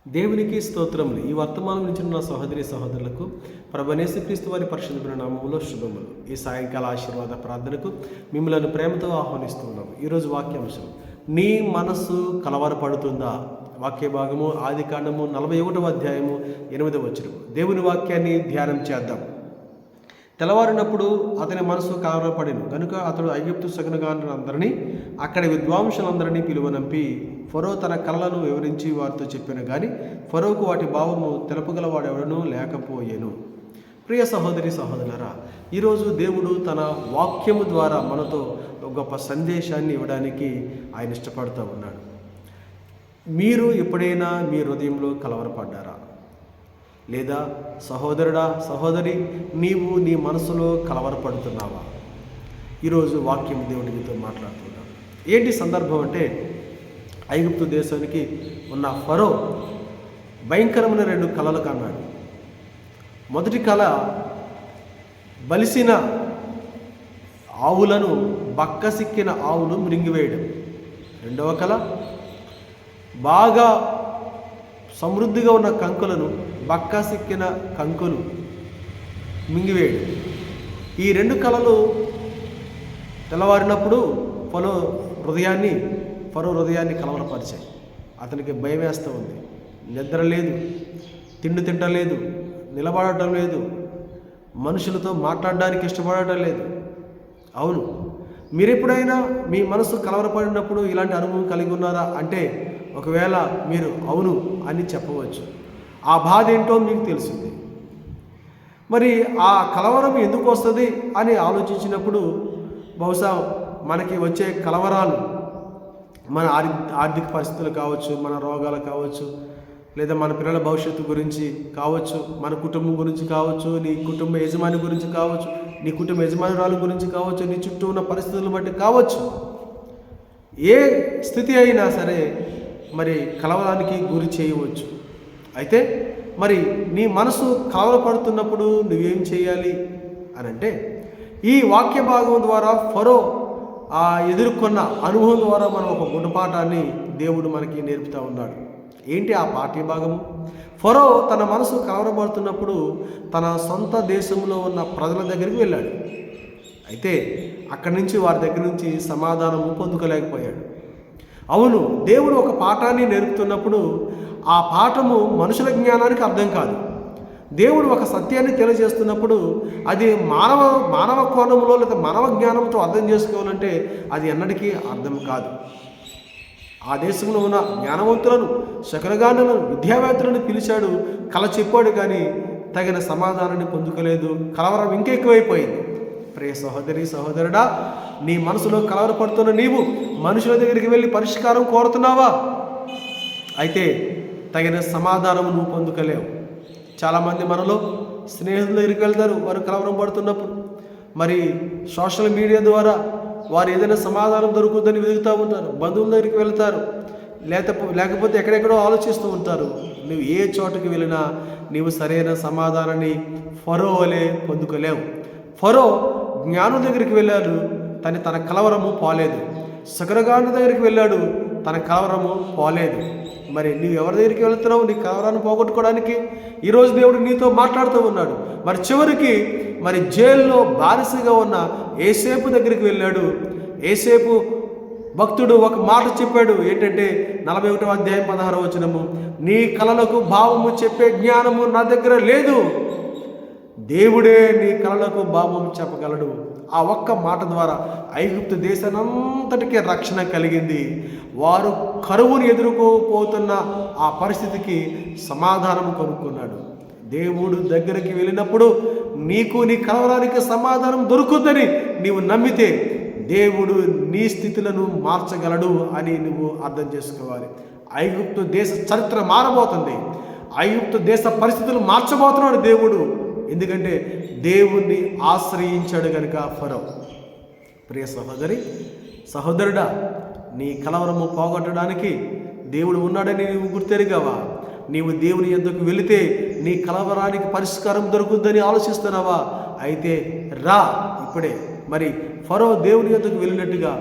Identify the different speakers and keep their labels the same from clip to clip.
Speaker 1: దేవునికి స్తోత్రములు. ఈ వర్తమానం నుంచి నా సహోదరి సహోదరులకు ప్రభువైన యేసుక్రీస్తు వారి పరిశుద్ధమైన నామములో శుభములు. ఈ సాయంకాల ఆశీర్వాద ప్రార్థనకు మిమ్మల్ని ప్రేమతో ఆహ్వానిస్తున్నాము. ఈరోజు వాక్యాంశం, నీ మనస్సు కలవరపడుతుందా? వాక్య భాగము ఆదికాండము 41వ అధ్యాయము 8వ వచనం. దేవుని వాక్యాన్ని ధ్యానం చేద్దాం. తెల్లవారినప్పుడు అతని మనసు కలవరపడెను కనుక అతడు ఐగుప్తు సగునగాండ్రులందరినీ అక్కడి విద్వాంసులందరినీ పిలువనంపి ఫరో తన కలలను వివరించి వారితో చెప్పాను కానీ ఫరోకు వాటి భావము తెలుపగలవాడెవడనూ లేకపోయేను. ప్రియ సహోదరి సహోదరులారా, ఈరోజు దేవుడు తన వాక్యము ద్వారా మనతో ఒక గొప్ప సందేశాన్ని ఇవ్వడానికి ఆయన ఇష్టపడుతూ ఉన్నాడు. మీరు ఎప్పుడైనా మీ హృదయంలో కలవరపడ్డారా? లేదా సహోదరుడా సహోదరి, నీవు నీ మనసులో కలవరపడుతున్నావా? ఈరోజు వాక్యం దేవుడి మీతో మాట్లాడుతున్నాడు. ఏంటి సందర్భం అంటే, ఐగుప్తు దేశానికి ఉన్న ఫరో భయంకరమైన 2 కలలు కన్నాడు. మొదటి కళ, బలిసిన ఆవులను బక్కసిక్కిన ఆవులు మృంగివేయడం. రెండవ కళ, బాగా సమృద్ధిగా ఉన్న కంకులను బక్కసిక్కిన కంకులు మింగివేయడం. ఈ 2 కళలు తెల్లవారినప్పుడు ఫరో హృదయాన్ని కలవరపరిచాయి. అతనికి భయం వేస్తూ ఉంది. నిద్ర లేదు, తిండి తింటలేదు, నిలబడటం లేదు, మనుషులతో మాట్లాడడానికి ఇష్టపడటం లేదు. అవును, మీరు ఎప్పుడైనా మీ మనసు కలవరపడినప్పుడు ఇలాంటి అనుభవం కలిగి ఉన్నారా అంటే ఒకవేళ మీరు అవును అని చెప్పవచ్చు. ఆ బాధ ఏంటో మీకు తెలిసింది. మరి ఆ కలవరం ఎందుకు వస్తుంది అని ఆలోచించినప్పుడు బహుశా మనకి వచ్చే కలవరాలు మన ఆర్థిక పరిస్థితులు కావచ్చు, మన రోగాలు కావచ్చు, లేదా మన పిల్లల భవిష్యత్తు గురించి కావచ్చు, మన కుటుంబం గురించి కావచ్చు, నీ కుటుంబ యజమాని గురించి కావచ్చు, నీ కుటుంబ యజమానురాలు గురించి కావచ్చు, నీ చుట్టూ ఉన్న పరిస్థితులను బట్టి కావచ్చు. ఏ స్థితి అయినా సరే మరి కలవరానికి గురి చేయవచ్చు. అయితే మరి నీ మనసు కలవరపడుతున్నప్పుడు నువ్వేం చేయాలి అని అంటే, ఈ వాక్య భాగం ద్వారా ఫరో ఎదుర్కొన్న అనుభవం ద్వారా మనం ఒక గుణపాఠాన్ని దేవుడు మనకి నేర్పుతూ ఉన్నాడు. ఏంటి ఆ పాఠ్య భాగము? ఫరో తన మనసు కలవరపడుతున్నప్పుడు తన సొంత దేశంలో ఉన్న ప్రజల దగ్గరికి వెళ్ళాడు. అయితే అక్కడి నుంచి వారి దగ్గర నుంచి సమాధానము పొందుకోలేకపోయాడు. అవును, దేవుడు ఒక పాఠాన్ని నేర్పుతున్నప్పుడు ఆ పాఠము మనుషుల జ్ఞానానికి అర్థం కాదు. దేవుడు ఒక సత్యాన్ని తెలియజేస్తున్నప్పుడు అది మానవ కోణంలో లేదా మానవ జ్ఞానంతో అర్థం చేసుకోవాలంటే అది ఎన్నటికీ అర్థం కాదు. ఆ దేశంలో ఉన్న జ్ఞానవంతులను, శకరగానులను, విద్యావేత్తలను పిలిచాడు, కల చెప్పాడు, కానీ తగిన సమాధానాన్ని పొందుకోలేదు. కలవరం ఇంకెక్కువైపోయింది. ప్రియ సహోదరి సహోదరుడా, నీ మనసులో కలవరపడుతున్న నీవు మనుషుల దగ్గరికి వెళ్ళి పరిష్కారం కోరుతున్నావా? అయితే తగిన సమాధానం నువ్వు పొందుకోలేవు. చాలామంది మనలో స్నేహితుల దగ్గరికి వెళ్తారు వారు కలవరం పడుతున్నప్పుడు. మరి సోషల్ మీడియా ద్వారా వారు ఏదైనా సమాధానం దొరుకుతుందని వెతుకుతూ ఉంటారు. బంధువుల దగ్గరికి వెళ్తారు, లేకపోతే ఎక్కడెక్కడో ఆలోచిస్తూ ఉంటారు. నువ్వు ఏ చోటుకి వెళ్ళినా నీవు సరైన సమాధానాన్ని ఫరో వలె పొందుకోలేవు. ఫరో జ్ఞానం దగ్గరికి వెళ్ళాడు, తన కలవరము పోలేదు. శకరగాను దగ్గరికి వెళ్ళాడు, తన కలవరము పోలేదు. మరి నువ్వు ఎవరి దగ్గరికి వెళ్తున్నావు నీ కలవరాన్ని పోగొట్టుకోవడానికి? ఈరోజు దేవుడు నీతో మాట్లాడుతూ ఉన్నాడు. మరి చివరికి మరి జైల్లో బానిసగా ఉన్న యోసేపు దగ్గరికి వెళ్ళాడు. యోసేపు భక్తుడు ఒక మాట చెప్పాడు. ఏంటంటే 41వ అధ్యాయం 16వ వచనము, నీ కలలకు భావము చెప్పే జ్ఞానము నా దగ్గర లేదు, దేవుడే నీ కలలకు భావం చెప్పగలడు. ఆ ఒక్క మాట ద్వారా ఐగుప్తు దేశానంతటికీ రక్షణ కలిగింది. వారు కరువును ఎదుర్కోపోతున్న ఆ పరిస్థితికి సమాధానం కొనుక్కున్నాడు. దేవుడు దగ్గరికి వెళ్ళినప్పుడు నీకు నీ కలవరానికి సమాధానం దొరుకుతుందని నీవు నమ్మితే దేవుడు నీ స్థితులను మార్చగలడు అని నువ్వు అర్థం చేసుకోవాలి. ఐగుప్తు దేశ చరిత్ర మారబోతుంది. ఐగుప్తు దేశ పరిస్థితులు మార్చబోతున్నాడు దేవుడు. ఎందుకంటే దేవుణ్ణి ఆశ్రయించాడు కనుక ఫరో. ప్రియ సహోదరి సహోదరుడా, నీ కలవరము పోగొట్టడానికి దేవుడు ఉన్నాడని నీవు గుర్తెరిగావా? నీవు దేవుని యొద్దకు వెళితే నీ కలవరానికి పరిష్కారం దొరుకుతుందని ఆలోచిస్తున్నావా? అయితే రా ఇప్పుడే. మరి ఫరో దేవుని యొద్దకు వెళ్ళినట్టుగా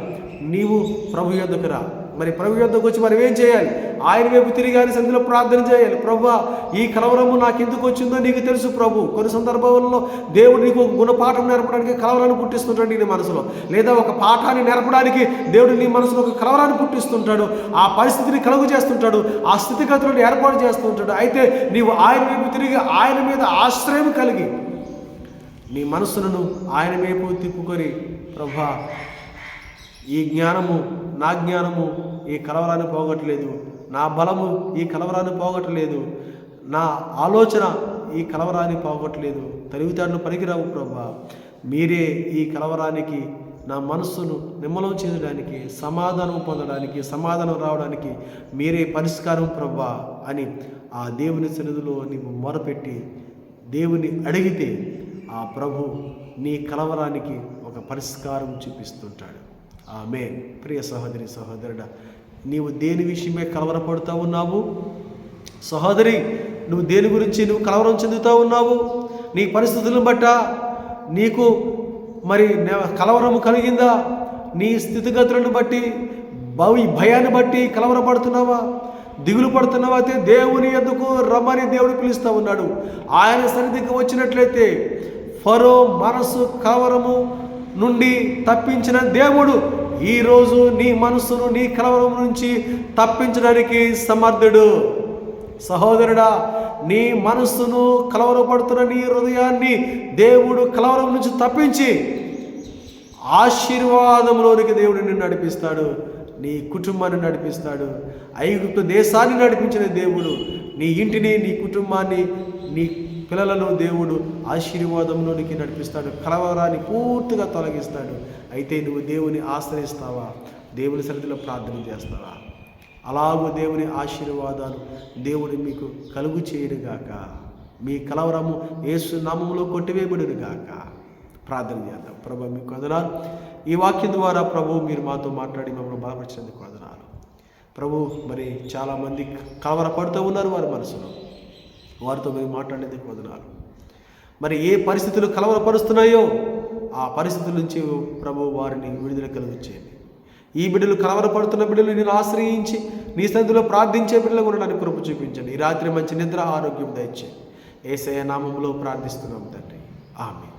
Speaker 1: నీవు ప్రభు యొద్దకు రా. మరి ప్రభు యొద్దకు వచ్చి మనం ఏం చేయాలి? ఆయన వైపు తిరిగి ఆయన సన్నిధిలో ప్రార్థన చేయాలి. ప్రభువా, ఈ కలవరము నాకు ఎందుకు వచ్చిందో నీకు తెలుసు ప్రభు. కొన్ని సందర్భాల్లో దేవుడు నీకు ఒక గుణపాఠం నేర్పడానికి కలవరాన్ని పుట్టిస్తుంటాడు నీ మనసులో, లేదా ఒక పాఠాన్ని నేర్పడానికి దేవుడు నీ మనసులో ఒక కలవరాన్ని పుట్టిస్తుంటాడు. ఆ పరిస్థితిని కలుగు చేస్తుంటాడు, ఆ స్థితిగతులను ఏర్పాటు చేస్తుంటాడు. అయితే నీవు ఆయన వైపు తిరిగి ఆయన మీద ఆశ్రయం కలిగి నీ మనస్సును ఆయన వైపు తిప్పుకొని, ప్రభువా, ఈ జ్ఞానము నా జ్ఞానము ఈ కలవరాన్ని పోగొట్టలేదు, నా బలము ఈ కలవరాన్ని పోగొట్టలేదు, నా ఆలోచన ఈ కలవరాన్ని పోగొట్టలేదు, తెలివితేటలు పనికిరావు ప్రభువా, మీరే ఈ కలవరానికి నా మనస్సును నిమ్మలం చేయడానికి, సమాధానం పొందడానికి, సమాధానం రావడానికి మీరే పరిష్కారం ప్రభువా అని ఆ దేవుని సన్నిధిలో నీవు మొరపెట్టి దేవుని అడిగితే ఆ ప్రభు నీ కలవరానికి ఒక పరిష్కారం చూపిస్తుంటాడు. ఆమేన్. ప్రియ సహోదరి సహోదరుడా, నీవు దేని విషయమే కలవరపడుతూ ఉన్నావు? సహోదరి, నువ్వు దేని గురించి నువ్వు కలవరం చెందుతూ ఉన్నావు? నీ పరిస్థితులను బట్ట నీకు మరి కలవరము కలిగిందా? నీ స్థితిగతులను బట్టి, భయాన్ని బట్టి కలవరపడుతున్నావా? దిగులు పడుతున్నావా? అయితే దేవుని యొద్దకు రమ్మని దేవుడు పిలుస్తూ ఉన్నాడు. ఆయన సన్నిధికి వచ్చినట్లయితే ఫరో మనసు కలవరము నుండి తప్పించిన దేవుడు ఈరోజు నీ మనసును నీ కలవరం నుంచి తప్పించడానికి సమర్థుడు. సహోదరుడా, నీ మనస్సును కలవరపడుతున్న నీ హృదయాన్ని దేవుడు కలవరం నుంచి తప్పించి ఆశీర్వాదంలోనికి దేవుడు నిన్ను నడిపిస్తాడు, నీ కుటుంబాన్ని నడిపిస్తాడు. ఐగుప్తు దేశాన్ని నడిపించిన దేవుడు నీ ఇంటిని, నీ కుటుంబాన్ని, నీ పిల్లలను దేవుడు ఆశీర్వాదంలోనికి నడిపిస్తాడు, కలవరాన్ని పూర్తిగా తొలగిస్తాడు. అయితే నువ్వు దేవుని ఆశ్రయిస్తావా? దేవుని సన్నిధిలో ప్రార్థన చేస్తావా? అలాగూ దేవుని ఆశీర్వాదాలు దేవుడు మీకు కలుగు చేయడుగాక. మీ కలవరము యేసు నామములో కొట్టివేయబడునుగాక. ప్రార్థన చేద్దాం. ప్రభు, మీకు వందనాలు. ఈ వాక్యం ద్వారా ప్రభు మీరు మాతో మాట్లాడి మమ్మల్ని బలపరిచినందుకు వందనాలు. ప్రభు, మరి చాలామంది కలవరపడుతూ ఉన్నారు వారి మనసులో, వారితో మీరు మాట్లాడేందుకు వందనాలు. మరి ఏ పరిస్థితులు కలవరపరుస్తున్నాయో ఆ పరిస్థితుల నుంచి ప్రభు వారిని విడుదల కలిగించేయండి. ఈ బిడ్డలు కలవరపడుతున్న బిడ్డలు నేను ఆశ్రయించి నీ సన్నిధిలో ప్రార్థించే బిడ్డలు కూడా నన్ను కృప చూపించండి. ఈ రాత్రి మంచి నిద్ర, ఆరోగ్యం దయచేయండి. యేసయ్య నామములో ప్రార్థిస్తున్నాము తండ్రి. ఆమేన్.